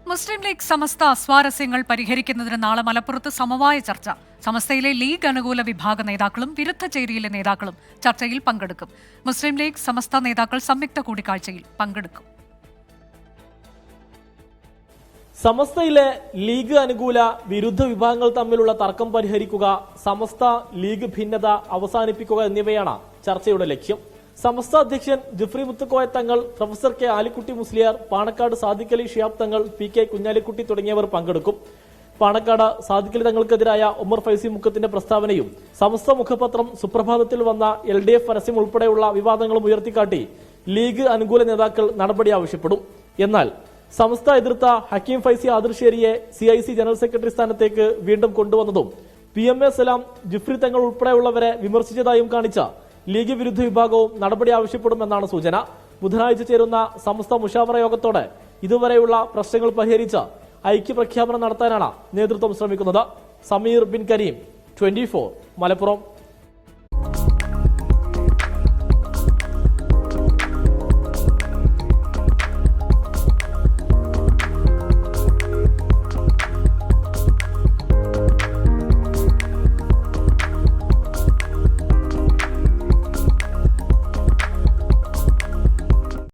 മുസ്ലിം league സമസ്ത അസ്വാരസ്യങ്ങൾ പരിഹരിക്കുന്നതിന് നാളെ മലപ്പുറത്ത് സമവായ ചർച്ച. സമസ്തയിലെ ലീഗ് അനുകൂല വിഭാഗ നേതാക്കളും വിരുദ്ധ ചേരിയിലെ നേതാക്കളും ചർച്ചയിൽ പങ്കെടുക്കും. മുസ്ലിം ലീഗ് സമസ്ത നേതാക്കൾ സംയുക്ത കൂടിക്കാഴ്ചയിൽ പങ്കെടുക്കും. സമസ്തയിലെ ലീഗ് അനുകൂല വിരുദ്ധ വിഭാഗങ്ങൾ തമ്മിലുള്ള തർക്കം പരിഹരിക്കുക, സമസ്ത ലീഗ് ഭിന്നത അവസാനിപ്പിക്കുക എന്നിവയാണ് ചർച്ചയുടെ ലക്ഷ്യം. സമസ്ത അധ്യക്ഷൻ Jifri Muthukoya Thangal, professor K Alikutty Musliyar, Panakkad Sadiq Ali Shihab Thangal, P K Kunhalikutty തുടങ്ങിയവർ പങ്കെടുക്കും. പാണക്കാട് സാദിഖ് അലി തങ്ങൾക്കെതിരായ ഉമർ ഫൈസി മുക്കത്തിന്റെ പ്രസ്താവനയും സമസ്ത മുഖപത്രം സുപ്രഭാതത്തിൽ വന്ന LDF പരസ്യം ഉൾപ്പെടെയുള്ള വിവാദങ്ങളും ഉയർത്തിക്കാട്ടി ലീഗ് അനുകൂല നേതാക്കൾ നടപടി ആവശ്യപ്പെടും. എന്നാൽ സമസ്ത എതിർത്ത ഹക്കീം ഫൈസി ആദിർശേരിയെ CIC ജനറൽ സെക്രട്ടറി സ്ഥാനത്തേക്ക് വീണ്ടും കൊണ്ടുവന്നതും PMA സലാം, ജിഫ്രി തങ്ങൾ ഉൾപ്പെടെയുള്ളവരെ വിമർശിച്ചതായും കാണിച്ച ലീഗ് വിരുദ്ധ വിഭാഗവും നടപടി ആവശ്യപ്പെടുമെന്നാണ് സൂചന. ബുധനാഴ്ച ചേരുന്ന സമസ്ത മുഷാവറ യോഗത്തോടെ ഇതുവരെയുള്ള പ്രശ്നങ്ങൾ പരിഹരിച്ച് ഐക്യപ്രഖ്യാപനം നടത്താനാണ് നേതൃത്വം ശ്രമിക്കുന്നത്. സമീർ ബിൻ കരീം, 24, മലപ്പുറം.